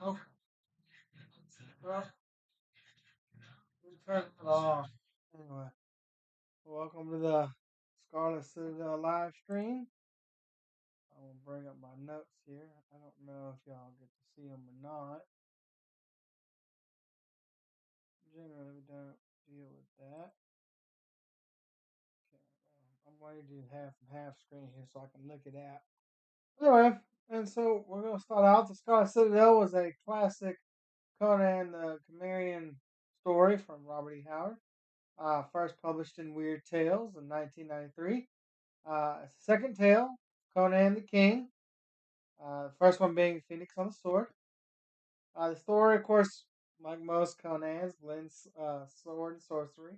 Oh, well, we turned it off. Anyway, welcome to the Scarlet Citadel live stream. I'm gonna bring up my notes here. I don't know if y'all get to see them or not. Generally, we don't deal with that. Okay, I'm going to do half screen here so I can look it at. Anyway, and so we're gonna start out. The Scarlet Citadel was a classic Conan the Cimmerian story from Robert E. Howard. First published in Weird Tales in 1993. It's the second tale, Conan the King. The first one being Phoenix on the Sword. The story, of course, like most Conan's, blends sword and sorcery.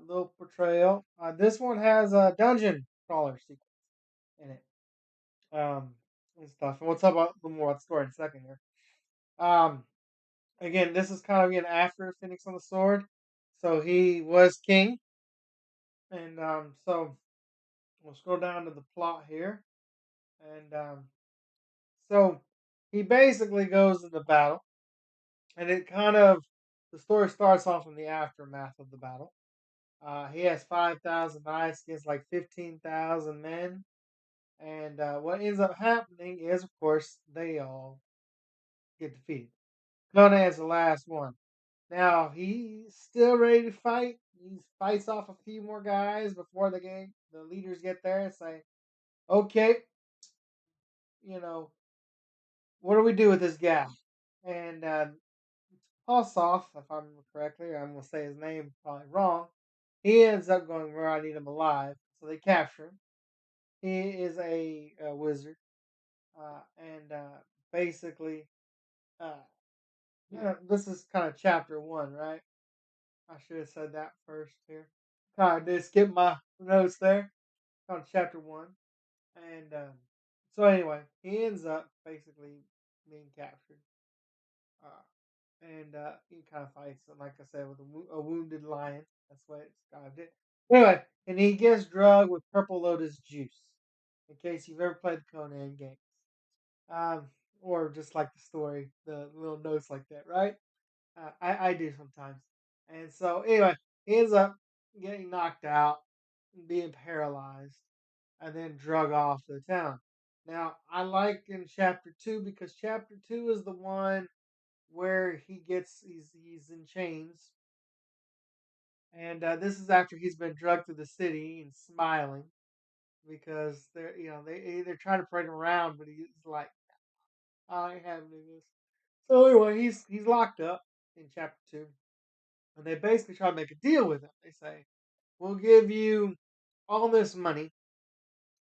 Little portrayal. This one has a dungeon crawler sequence in it. Um, and stuff. And we'll talk about a little more about the story in a second here. Um, Again, this is kind of again after Phoenix on the Sword. So he was king. And so we'll scroll down to the plot here. And so he basically goes into battle, and it kind of the story starts off in the aftermath of the battle. He has 5,000 knights against like 15,000 men, and what ends up happening is, of course, they all get defeated. Conan's the last one. Now he's still ready to fight. He fights off a few more guys before the leaders get there and say, "Okay, you know, what do we do with this guy?" And Ossoff, if I remember correctly, I'm going to say his name probably wrong. He ends up going where I need him alive, so they capture him. He is a wizard, and basically, uh, this is kind of chapter one, right? I should have said that first here. Kind of did skip my notes there. Kind of chapter one, and so anyway, he ends up basically being captured. Uh, and he kind of fights, like I said, with a wounded lion. That's what it's kind of did. Anyway, and he gets drugged with purple lotus juice. In case you've ever played the Conan games, um, or just like the story, the little notes like that, right? I do sometimes. And so anyway, he ends up getting knocked out, being paralyzed, and then drug off to the town. Now I like in chapter two because chapter two is the one where he's in chains, and this is after he's been drugged through the city and smiling because they're trying to parade him around, but he's like, I ain't having this. So anyway, he's locked up in chapter two, and they basically try to make a deal with him. They say, "We'll give you all this money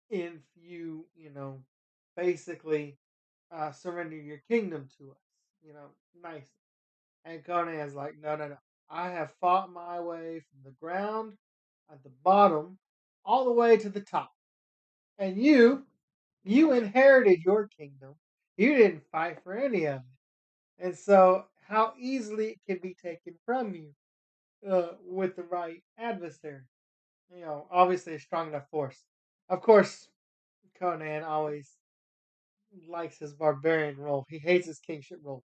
if you basically surrender your kingdom to us. Nice." And Conan's like, no, no, no. I have fought my way from the ground at the bottom all the way to the top. And you inherited your kingdom. You didn't fight for any of it. And so, how easily it can be taken from you with the right adversary. Obviously a strong enough force. Of course, Conan always likes his barbarian role. He hates his kingship role.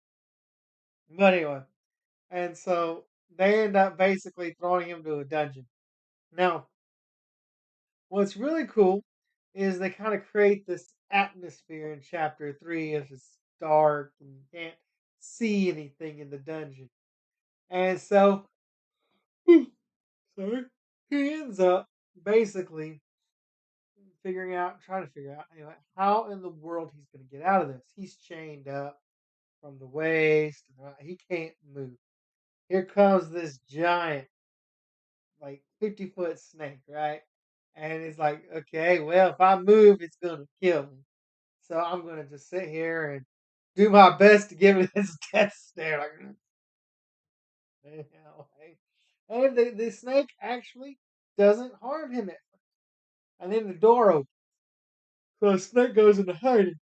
But anyway, and so they end up basically throwing him to a dungeon. Now, what's really cool is they kind of create this atmosphere in chapter three as it's dark and you can't see anything in the dungeon. And so, sorry, he ends up basically trying to figure out anyway, how in the world he's going to get out of this. He's chained up from the waist. He can't move. Here comes this giant like 50-foot snake, right? And it's like, okay, well, if I move, it's gonna kill me. So I'm gonna just sit here and do my best to give it its death stare, like, right? And the snake actually doesn't harm him at first. And then the door opens, so the snake goes into hiding,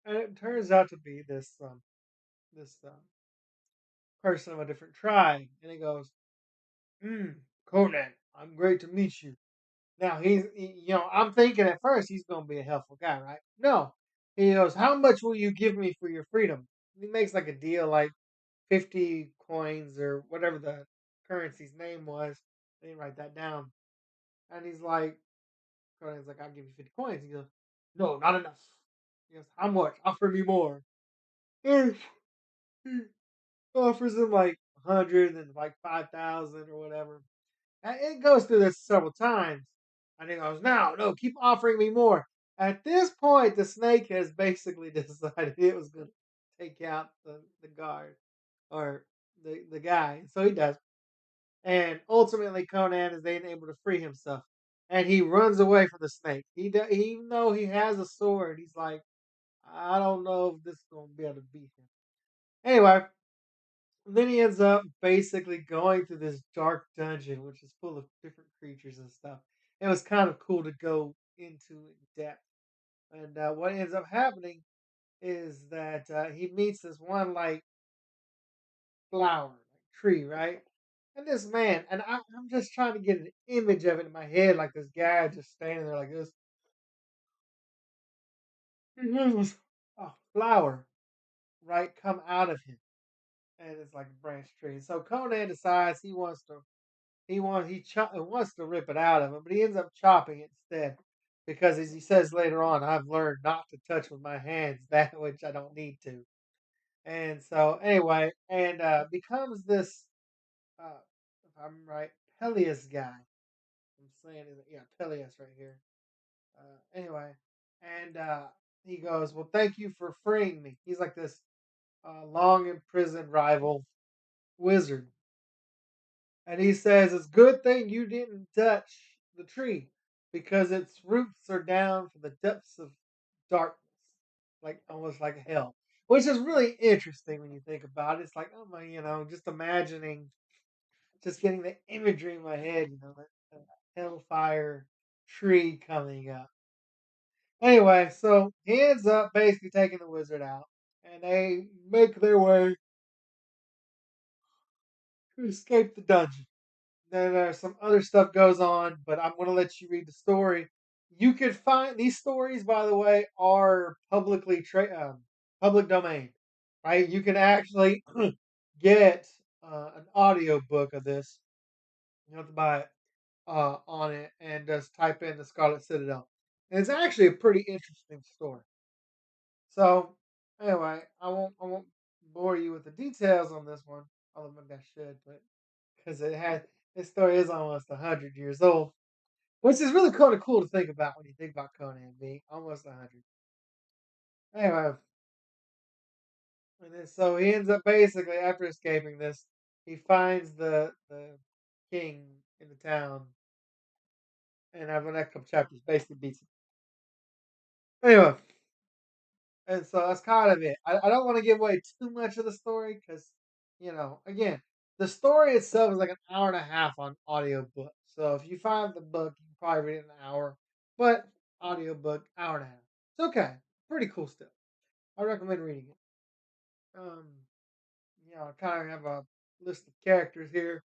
and it turns out to be this person of a different tribe, and he goes, Conan, I'm great to meet you. Now I'm thinking at first he's going to be a helpful guy, right? No, He goes, "How much will you give me for your freedom?" He makes like a deal, like 50 coins or whatever the currency's name was. I didn't write that down. And he's like, Conan's like, "I'll give you 50 coins." He goes, "No, not enough." He goes, "How much? Offer me more." And he offers him like 100 and like 5,000 or whatever. And it goes through this several times. And he goes, "No, no, keep offering me more." At this point, the snake has basically decided it was going to take out the guard or the guy. So he does. And ultimately, Conan is then able to free himself. And he runs away from the snake. Even though he has a sword, he's like, "I don't know if this is going to be able to beat him." Anyway, then he ends up basically going through this dark dungeon, which is full of different creatures and stuff. It was kind of cool to go into in depth. And what ends up happening is that he meets this one like flower, like tree, right? And this man, and I'm just trying to get an image of it in my head, like this guy just standing there like this. And here's this a flower, right, come out of him, and it's like a branch tree. So Conan decides he wants to rip it out of him, but he ends up chopping it instead. Because as he says later on, I've learned not to touch with my hands that which I don't need to. And so anyway, and becomes this if I'm right, Peleus guy. I'm saying it, yeah, Peleus right here. Anyway, and he goes, "Well, thank you for freeing me." He's like this long imprisoned rival wizard. And he says, "It's a good thing you didn't touch the tree because its roots are down for the depths of darkness, like almost like hell." Which is really interesting when you think about it. It's like, oh my, just imagining, just getting the imagery in my head, a hellfire tree coming up. Anyway, so he ends up basically taking the wizard out, and they make their way to escape the dungeon. Then some other stuff goes on, but I'm going to let you read the story. You can find these stories, by the way, are public domain, right? You can actually get an audio book of this. You don't have to buy it on it, and just type in the Scarlet Citadel. And it's actually a pretty interesting story. So anyway, I won't bore you with the details on this one, although maybe I should, but because this story is almost 100 years old, which is really kind of cool to think about when you think about Conan being almost 100. Anyway, and then so he ends up basically after escaping this, he finds the king in the town, and after the next couple chapters, basically beats him. Anyway, and so that's kind of it. I don't want to give away too much of the story because, again, the story itself is like an hour and a half on audiobook. So if you find the book, you can probably read it in an hour. But audiobook, hour and a half. It's okay. Pretty cool stuff. I recommend reading it. Um, I kind of have a list of characters here.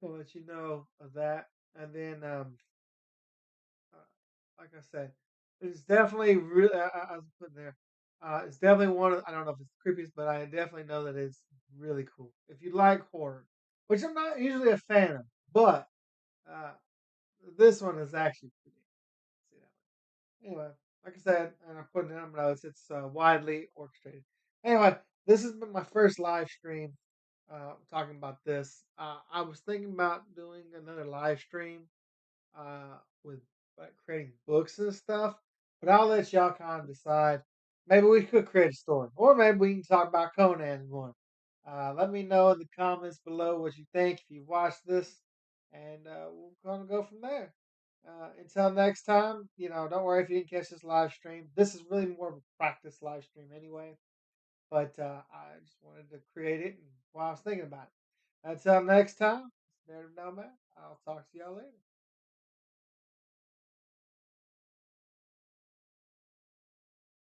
I'll let you know of that. And then uh, like I said, it's definitely really. I was putting there. It's definitely one of. I don't know if it's the creepiest, but I definitely know that it's really cool. If you like horror, which I'm not usually a fan of, but uh, this one is actually pretty. See that one. Anyway, like I said, and I put it in my notes. It's widely orchestrated. Anyway, this has been my first live stream. Talking about this, I was thinking about doing another live stream with like creating books and stuff. But I'll let y'all kind of decide. Maybe we could create a story, or maybe we can talk about Conan more. Let me know in the comments below what you think if you watched this, and we're gonna go from there. Until next time, don't worry if you didn't catch this live stream. This is really more of a practice live stream anyway, but I just wanted to create it and while I was thinking about it. Until next time, it's Narrative Nomad. I'll talk to y'all later.